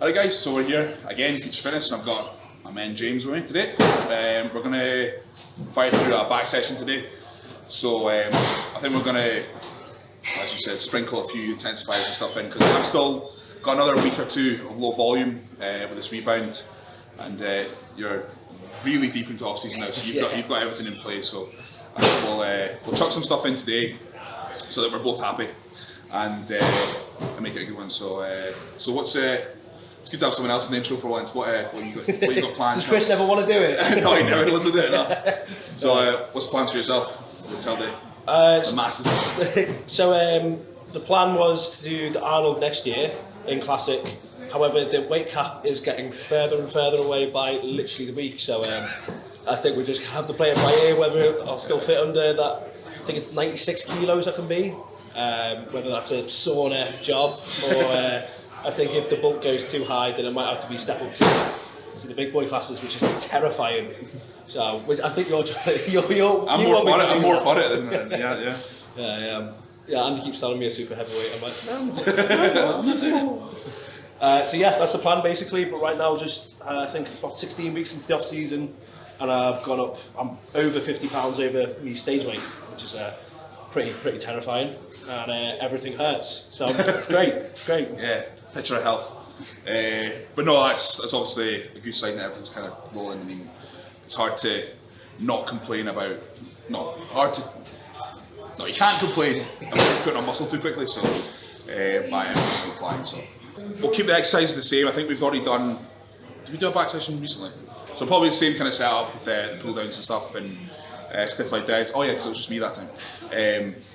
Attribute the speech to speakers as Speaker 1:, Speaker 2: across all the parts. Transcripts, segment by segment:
Speaker 1: Alright guys, so we're here again, Future Fitness, and I've got my man James with me today. We're going to fire through a back session today. So I think we're going to, as you said, sprinkle a few intensifiers and stuff in, because I've still got another week or two of low volume with this rebound, and you're really deep into off season now, so you've got everything in place. So I think we'll chuck some stuff in today so that we're both happy and make it a good one. So what's it's good to have someone else in the intro for once. What you got planned?
Speaker 2: Does Chris never want to do it?
Speaker 1: No, he never wants to do it. No. So what's the plans for yourself? We'll tell the masses.
Speaker 2: So the plan was to do the Arnold next year in Classic. However, the weight cap is getting further and further away by literally the week. So I think we just have to play it by ear whether I'll still fit under that. I think it's 96 kilos I can be. Whether that's a sauna job or I think if the bulk goes too high, then it might have to be step up to the big boy classes, which is terrifying. So I think
Speaker 1: I'm more for it than
Speaker 2: yeah. Andy keeps telling me a super heavyweight. I'm like, no. So yeah, that's the plan basically. But right now, just I think it's about 16 weeks into the off season, and I've gone up. I'm over 50 pounds over my stage weight, which is pretty terrifying, and everything hurts. So it's great. It's great.
Speaker 1: Yeah, picture of health. But no, that's obviously a good sign that everything's kind of rolling. I mean, it's hard to not complain about. No, you can't complain about putting on muscle too quickly. So my am still flying. So we'll keep the exercises the same. I think we've already done. Did we do a back session recently? So probably the same kind of setup with the pull downs and stuff and stiff leg deads. Oh yeah, because it was just me that time.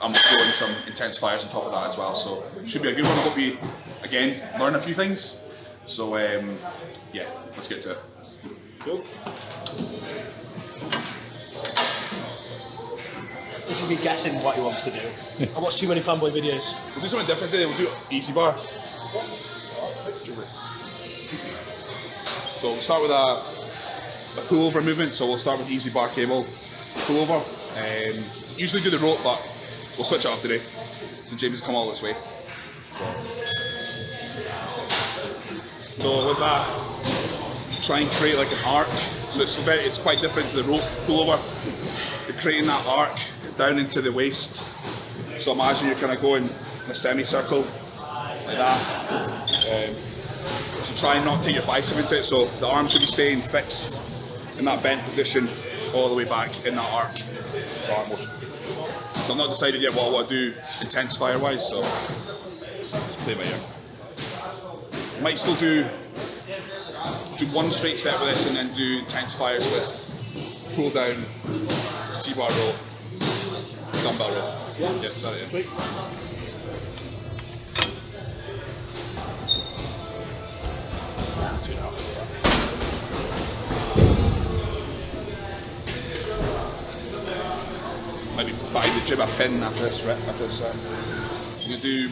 Speaker 1: I'm throwing some intensifiers on top of that as well. So it should be a good one. I hope we again learn a few things. So yeah, let's get to it.
Speaker 2: Cool. This will be guessing what he wants to do. I watch too many fanboy videos.
Speaker 1: We'll do something different today. We'll do easy bar. So we'll start with a pullover movement. So we'll start with the easy bar cable pullover. Usually do the rope, but we'll switch it up today. So James has come all this way. So with that, try and create like an arc. So it's quite different to the rope pullover. You're creating that arc down into the waist. So imagine you're kind of going in a semicircle like that. So try and not take your bicep into it. So the arm should be staying fixed in that bent position all the way back in that arc. So I've not decided yet what I want to do intensifier wise. So let's play by ear. Might still do one straight set with this and then do intensifiers with pull down, T-bar row, dumbbell row. Yeah, sorry, yeah.
Speaker 2: Sweet.
Speaker 1: Maybe buy the gym a pin after this rep. So I'm going to do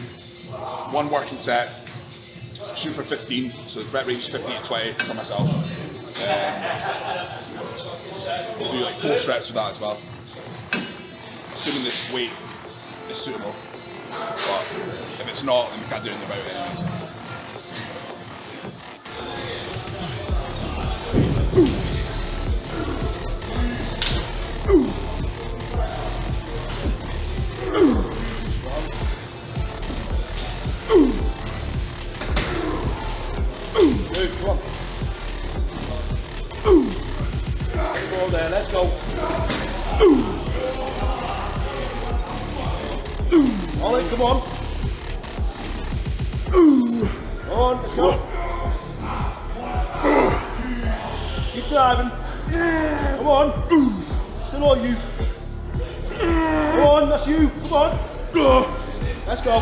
Speaker 1: one working set, shoot for 15, so rep range 15 to 20 for myself. We'll do like 4 reps with that as well. Assuming this weight is suitable, but if it's not, then we can't do anything about it anyways.
Speaker 2: Good, come on. Go on there, let's go. Ollie, come on. Come on, let's go. Keep driving. Come on. Still all you. Come on, that's you. Come on. Let's go.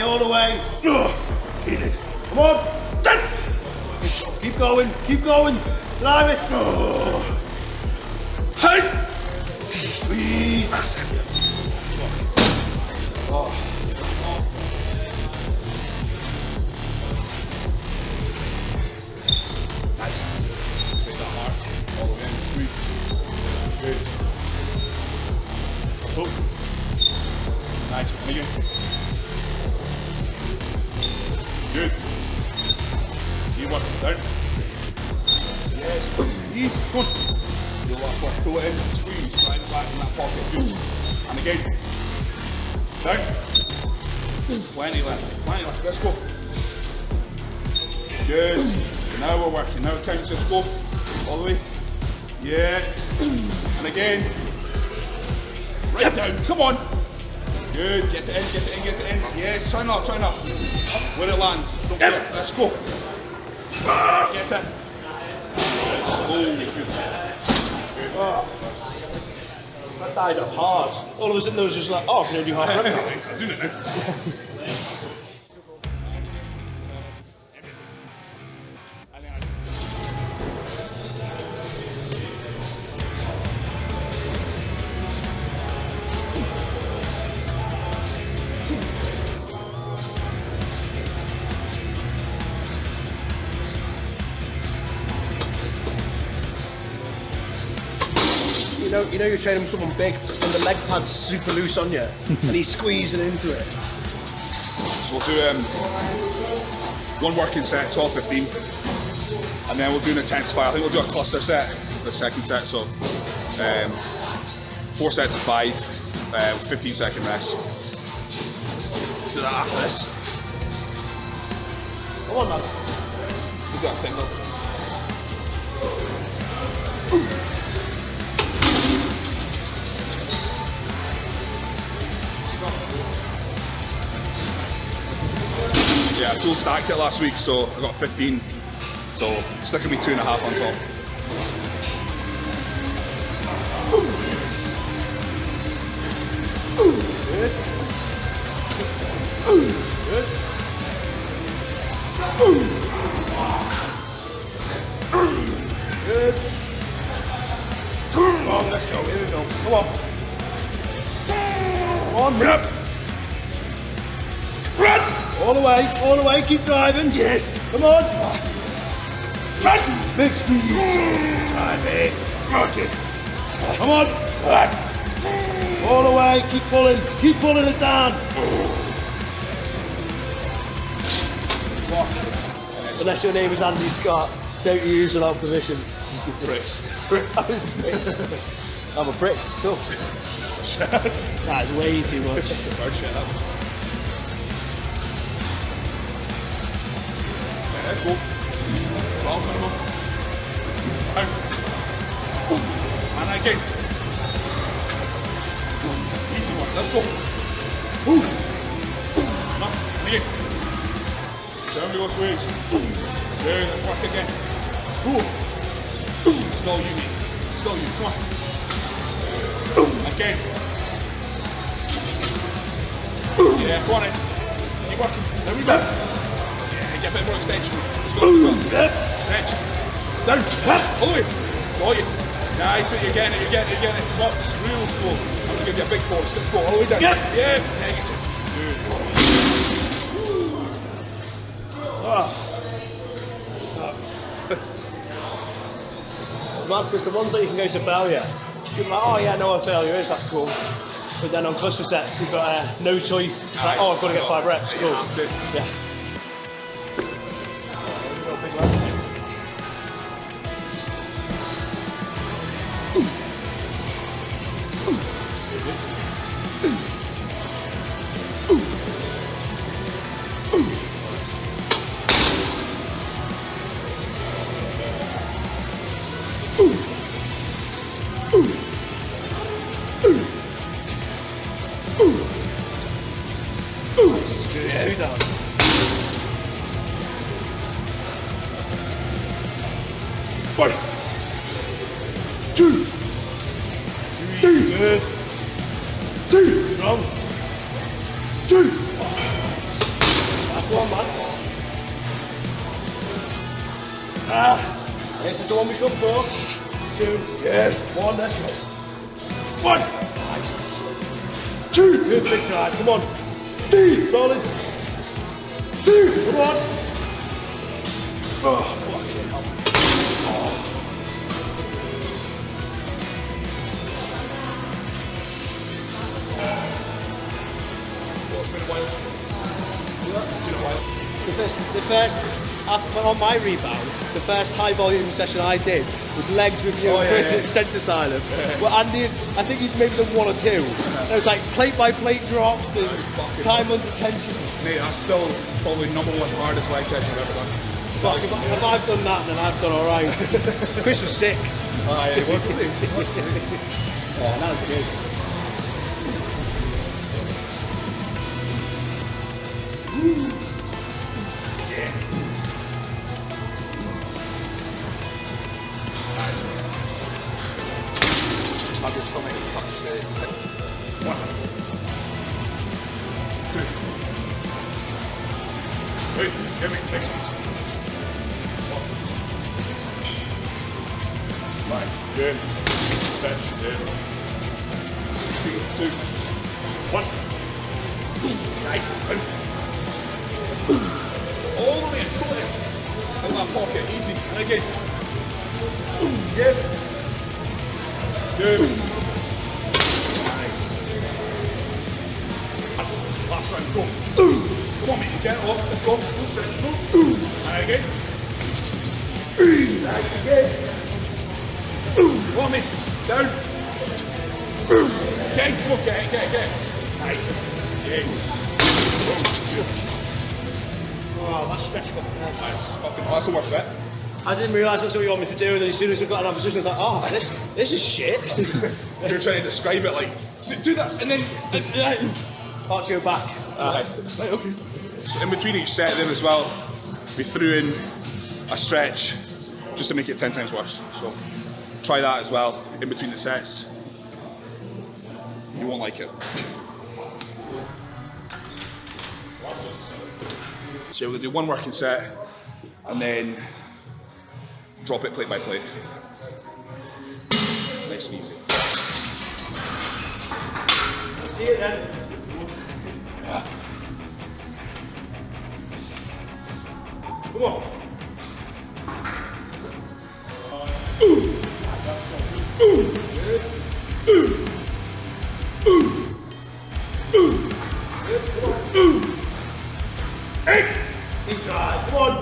Speaker 2: All the way. Come on. Keep going. Drive it. Hey. Sweet.
Speaker 1: Nice. Take that mark all the way in. Sweet. Good. Cool. Nice. Thank you. Squeeze. Come on. Your last one. Pull it in. Squeeze. Right back in that pocket. Good. And again. Down. 20 left. 20 left. Let's go. Good. Now we're working. Now it counts. Let's go. All the way. Yeah. And again. Right down. Come on. Good. Get it in. Get it in. Get it in. Yes. Try not. Try not. Where it lands. Don't care. Let's go. Get it. Slowly. Good.
Speaker 2: Oh. That died off hard. All of a sudden there was just like, oh, I'm going to do half rep now.
Speaker 1: I'm doing it now.
Speaker 2: You know you're training with someone big and the leg pad's super loose on you and he's squeezing into it.
Speaker 1: So we'll do one working set, 12-15, and then we'll do an intensifier. I think we'll do a cluster set, the second set, so 4 sets of 5, 15-second rest. Do that after this.
Speaker 2: Come on, man.
Speaker 1: We've got a single. Yeah, I full stacked it last week, so I got 15. So sticking me 2.5 on top.
Speaker 2: Good. Good. Good. Come on, let's go. Here we go. Come on. Come on, rip. Run! All the way, keep driving. Yes. Come on. Run! Big squeeze. Drive it. Okay. Come on. Run! All the way, keep pulling it down. Unless your name is Andy Scott, don't use without permission.
Speaker 1: Bricks.
Speaker 2: I'm a prick. Cool. That's way too much.
Speaker 1: It's a bird shit, that one. Let's go. 12 minimum. Out. And again. Easy one. Let's go. Enough. And again. Down we go, squeeze. Good. Let's work again. Still you, mate. Still you. Come on. Again. Yeah, go on in. Keep working. There we go. Get a bit more extension. Stretch. Down. All the way. Got you. Nice. You're getting it. Come on. It's real slow. I'm going to give you a big force. Let's go. All the way down. Yeah. Negative. Good.
Speaker 2: Mad, because the ones that you can go to failure, you're like, oh yeah, I know what failure is, that's cool. But then on cluster sets, you've got no choice. Like, oh, I've got to get 5 reps. Cool. Yeah. This is the one we come for. 2, yes, 1, let's go. 1, nice. 2, good big try, come on. 3, solid. 2, come on. Oh, fucking hell.
Speaker 1: It's been a while.
Speaker 2: The first, on my rebound, the first high volume session I did,
Speaker 3: with legs with you, Chris at Strength Asylum. Well, Andy, I think he's maybe done 1 or 2. And it was like plate by plate drops and time under tension.
Speaker 1: Mate, that's still probably #1 hardest leg session I've ever done.
Speaker 3: Fuck, if I've done that, then I've done alright. Chris was sick.
Speaker 1: Oh, yeah, it was, wasn't it?
Speaker 3: Yeah, that was good.
Speaker 1: Yeah. Nice. Have your stomach touch the 1, 2. Hey, give me next piece. 1. Right, good. Stretch, good. 16, 2, 1. Nice. All the way, pull it in that pocket, easy. And again. Good. Good. Nice. Last round, go. Come on, mate, you get it off. Let's go. Go stretch, go. And again. Nice again. Come on, mate. Down. Again, come on, get it. Nice. Yes.
Speaker 3: Oh, that's stretch fucking hell.
Speaker 1: That's the worst bit.
Speaker 2: I didn't realise that's what you want me to do, and then as soon as we got in our position, I was like, oh, this is shit.
Speaker 1: You're trying to describe it like, do that, and then,
Speaker 2: Parts your back.
Speaker 1: right, okay. So in between each set then as well, we threw in a stretch just to make it 10 times worse. So try that as well in between the sets. You won't like it. So we're going to do 1 working set and then drop it plate by plate. Nice and easy.
Speaker 2: See it then.
Speaker 1: Yeah. Come on.
Speaker 2: Keep trying. Come on.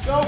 Speaker 2: Go.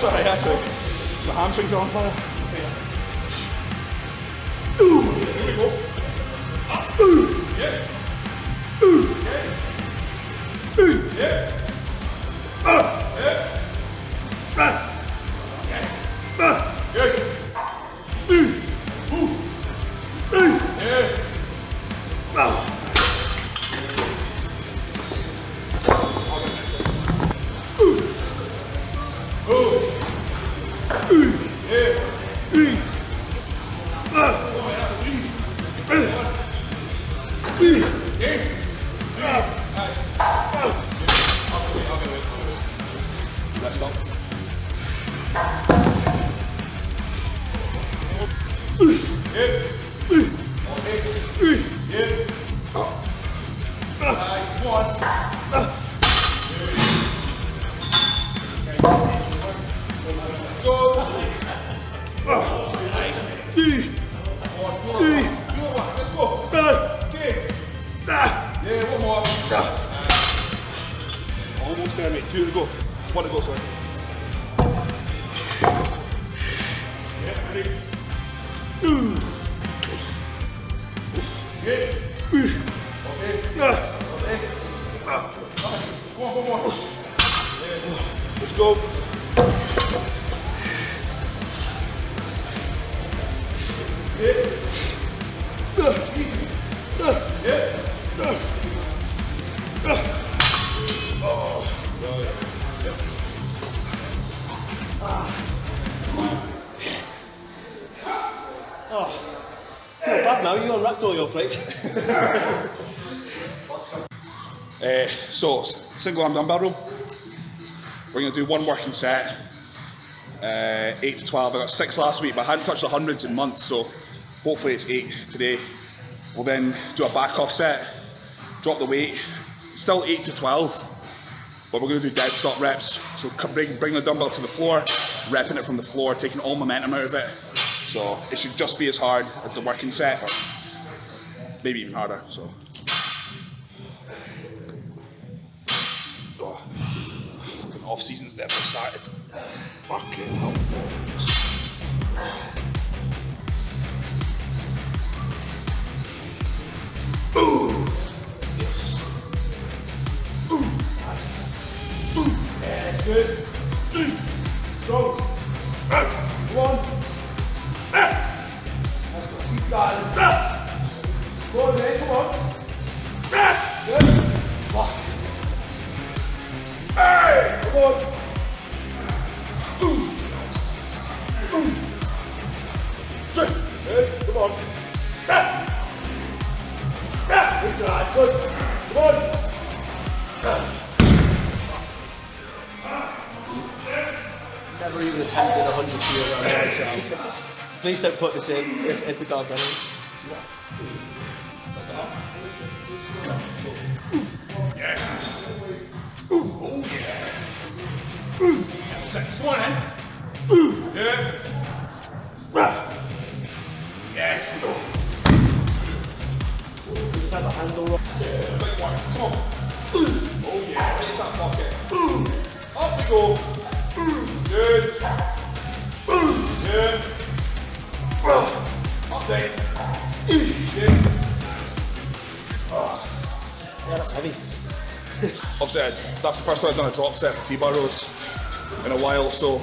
Speaker 1: Sorry, actually, the hamstrings are on fire. Here we go. Yeah. Yeah. Good. 2 to go. 1 to go, sorry. Yeah, ready? Yeah. Okay. One. Let's go.
Speaker 2: Feel bad now, you unwrapped all your plates.
Speaker 1: So, single arm dumbbell row. We're going to do 1 working set, 8 to 12. I got 6 last week, but I hadn't touched the hundreds in months, so hopefully it's 8 today. We'll then do a back off set, drop the weight, still 8 to 12, but we're going to do dead stop reps. So bring the dumbbell to the floor, repping it from the floor, taking all momentum out of it. So it should just be as hard as the working set, or maybe even harder. So. Off season's definitely started. Fucking hell. Ooh. Yes. Ooh. Ooh. Yeah, that's good. Go. Come on. Keep going. Go on, man. Come on. Good. Fuck. Hey! Come on! Good, come on! Good drive, good! Come on!
Speaker 2: Never even attempted 100 kilo on my show. Please don't put this in if the dog doesn't.
Speaker 1: Yeah! Oh yeah! That's 6. Come on in! Yeah! Yes!
Speaker 2: Have a handle up.
Speaker 1: Yeah, big one. Come on! Oh yeah! Hit that pocket! Up we go! Good! Good! Up there! Good!
Speaker 2: Yeah, that's heavy.
Speaker 1: Obviously, that's the first time I've done a drop set for T-bar rows in a while, so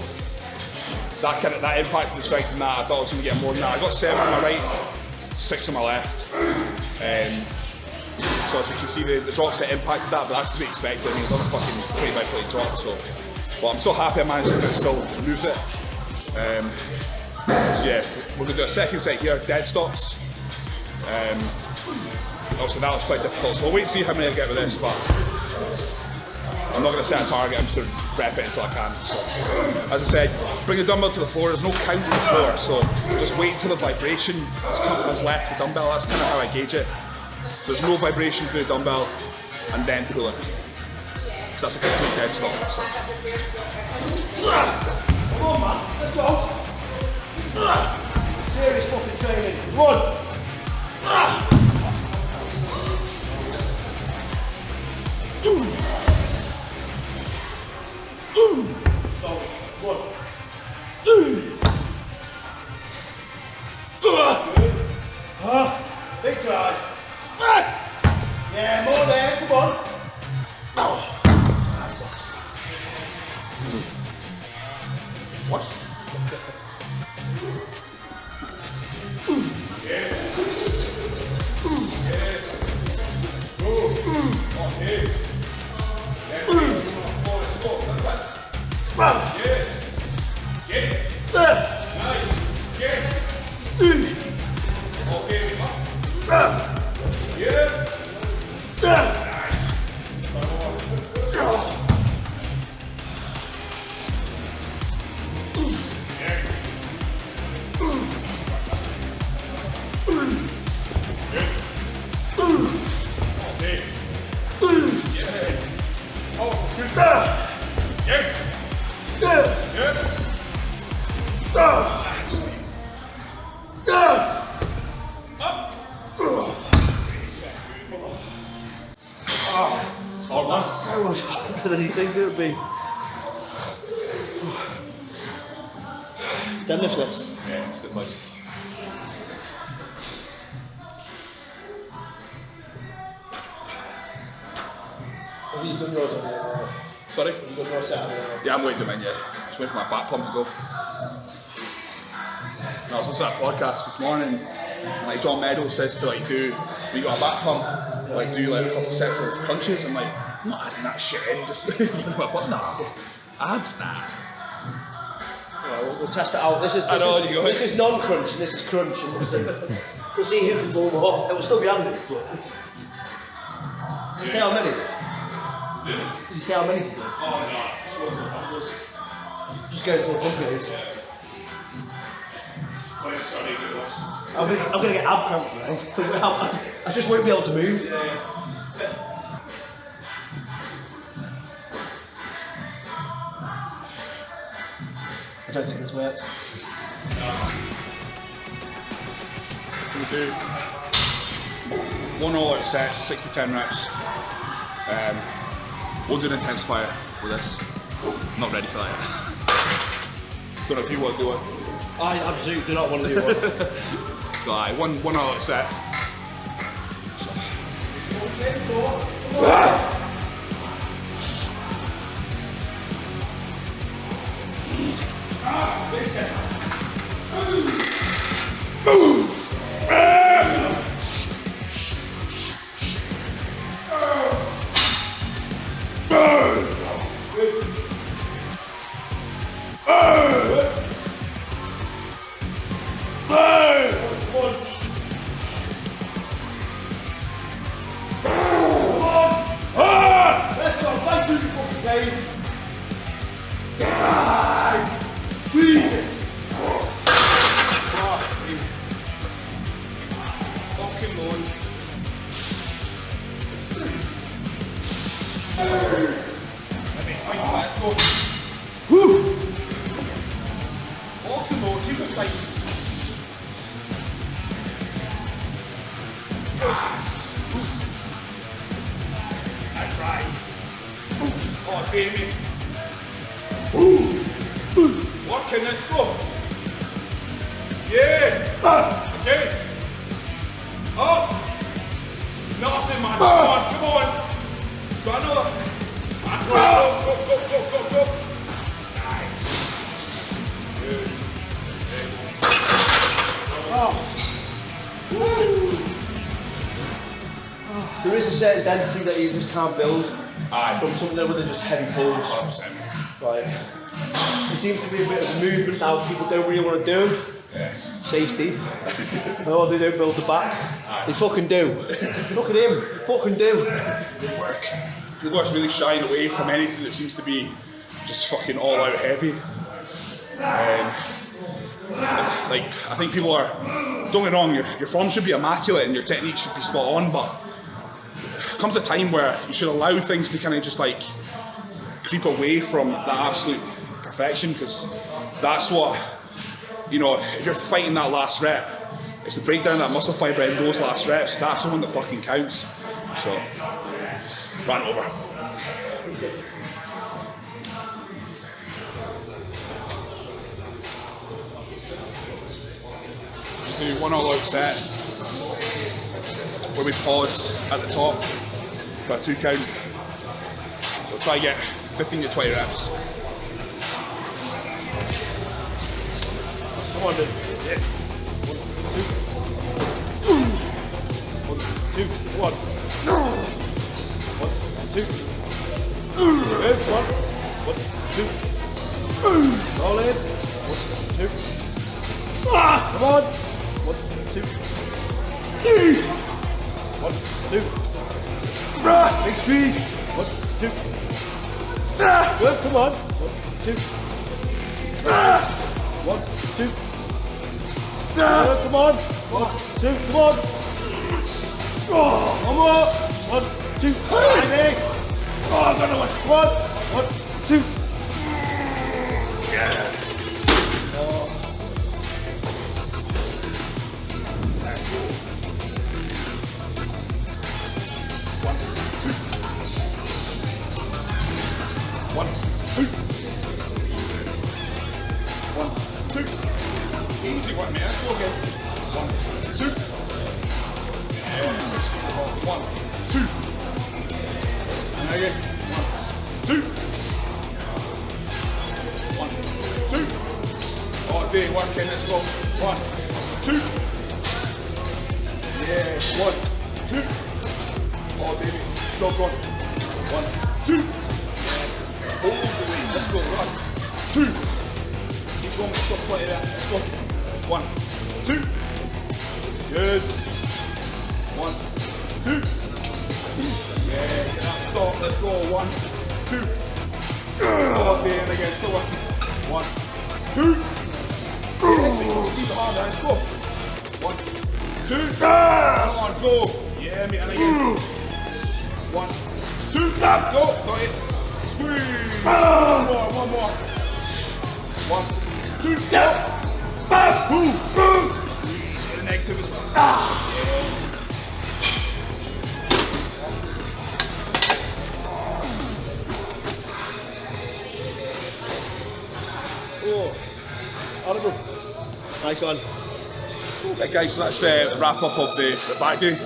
Speaker 1: that impacted the strength in that. I thought I was going to get more than that. I got 7 on my right, 6 on my left. So as we can see, the drop set impacted that, but that's to be expected. I mean, I've done a fucking plate by plate drop, so. But I'm so happy I managed to still move it. So yeah, we're going to do a second set here, dead stops. Obviously that was quite difficult, so we'll wait and see how many I get with this, but I'm not going to set a target, I'm just going to rep it until I can. So, as I said, bring the dumbbell to the floor, there's no count on the floor, so just wait until the vibration has left the dumbbell, that's kind of how I gauge it. So there's no vibration through the dumbbell, and then pull it. So that's a complete dead stop. So.
Speaker 2: Come on man, let's go! Serious fucking training, run! Big drive. Yeah, more there, come on. What? so much harder than you think it would be. Deadlift next.
Speaker 1: Yeah, stiff legs.
Speaker 2: Have you done yours on the
Speaker 1: Sorry?
Speaker 2: Have you done your set on the
Speaker 1: Yeah, I'm waiting to in yet. Just waiting for my back pump to go. No, I was listening to that podcast this morning, and like John Meadows says to like do, when you got a back pump, like do like a couple sets of crunches. I'm like, I'm not adding that shit in, just what? Nah, abs, nah.
Speaker 2: Right, we'll test it out. This is non-crunch and this is crunch. And we'll see who can pull more. It will still be handy. But... Did you say how many? Did you say how many to do?
Speaker 1: Oh no,
Speaker 2: Just go to the pump it. I'm going to get ab cramp now. I just won't be able to move. I don't think it's worked.
Speaker 1: So we do 1 all-out sets, 6 to 10 reps. We'll do an intensifier with this. I'm not ready for that. Don't know if you want to do it.
Speaker 2: I absolutely do not want to do one.
Speaker 1: So one all-out set. Working, let's go. Yeah. Okay. Up. Nothing, man. Come on. Try another. Go. Nice. Good.
Speaker 2: There is a certain density that you just can't build from something that are just heavy pulls.
Speaker 1: 100%.
Speaker 2: Right. There seems to be a bit of movement now people don't really want to do.
Speaker 1: Yeah.
Speaker 2: Safety. No, they don't build the back. They fucking do. Look at him. They fucking do.
Speaker 1: Good work. People are really shying away from anything that seems to be just fucking all out heavy. Like, I think people are, don't get me wrong, your form should be immaculate and your technique should be spot on, but there comes a time where you should allow things to kind of just like creep away from that absolute perfection, because that's what, you know, if you're fighting that last rep, it's the breakdown of that muscle fibre in those last reps. That's the one that fucking counts. So, run over. Do 1 all-out set where we pause at the top for a 2 count. So try to get 15 to 20 reps.
Speaker 3: Come on, dude. Yeah. 1, 2. 1, 2. 1, 2. Roll in. 1, 2. Come on. 1, 2. 1, 2. Big squeeze. 1, 2. Good, come on. 1, 2. 1, 2. Good, come on. 1, 2, come on. One more. 1, 2. Timing. Oh, another one. 1, 2. Yeah.
Speaker 1: 1, 2. Oh, Davey, stop, run. 1, 2. Hold the weight, let's go, run. 2. Keep going, stop plenty there, let's go. 1, 2. Good. 1, 2. Yeah, get that stop, let's go. 1, 2. Oh, Davey, and again, still working. 1, 2. Yes, squeeze the arm there, let's go. 1, 2. Come on, go. Yeah, mate, and again. 1, 2. Go. Got it. Squeeze. One more. 1, 2. Go. Squeeze. Get the negative as well. Yeah.
Speaker 3: Oh, audible. Nice one.
Speaker 1: Right guys, so that's the wrap up of the back day.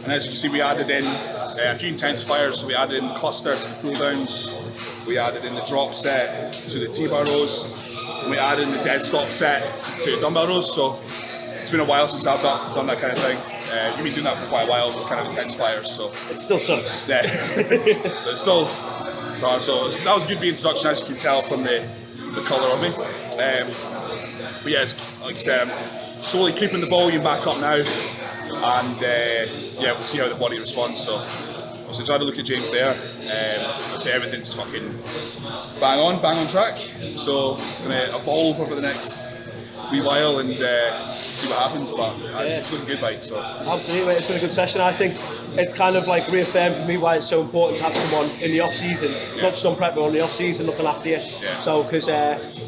Speaker 1: And as you can see, we added in a few intensifiers. So we added in the cluster to the pull downs, we added in the drop set to the T-bar rows, and we added in the dead stop set to dumbbell rows. So it's been a while since I've done that kind of thing. You've been doing that for quite a while with kind of intensifiers. So
Speaker 2: It still sucks.
Speaker 1: yeah, so it's still so that was a good introduction, as you can tell from the colour of me. But yeah, it's, like I said, I'm slowly creeping the volume back up now, and yeah, we'll see how the body responds. So I was enjoying the look at James there. I'd say everything's fucking bang on track. So I'm gonna evolve over the next wee while and see what happens. But it's looking good, bike. So
Speaker 2: Absolutely, it's been a good session. I think it's kind of like reaffirmed for me why it's so important to have someone in the off season, not just on prep but on the off season looking after you.
Speaker 1: Yeah.
Speaker 2: So because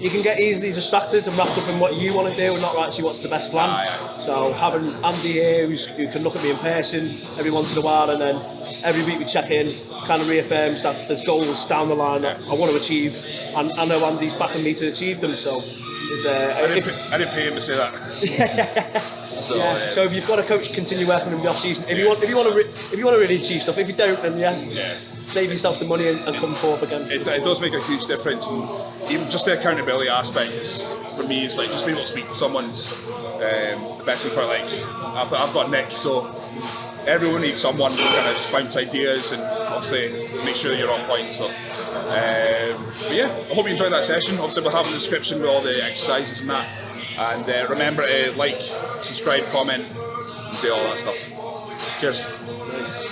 Speaker 2: you can get easily distracted and wrapped up in what you want to do and not actually what's the best plan. So having Andy here who can look at me in person every once in a while, and then every week we check in, kind of reaffirms that there's goals down the line that I want to achieve, and I know Andy's backing me to achieve them. So it's,
Speaker 1: I didn't pay him to say that. So,
Speaker 2: yeah. So if you've got a coach, continue working in the off season. If you want to really achieve stuff. If you don't, then save yourself the money and come forth again.
Speaker 1: It does make a huge difference, and even just the accountability aspect is, for me, is like just being able to speak to someone's the best thing for like. I've got Nick, so everyone needs someone to kind of just bounce ideas and obviously make sure that you're on point. So, but yeah, I hope you enjoyed that session. Obviously, we'll have a description with all the exercises and that. And remember to like, subscribe, comment, and do all that stuff. Cheers.
Speaker 2: Nice.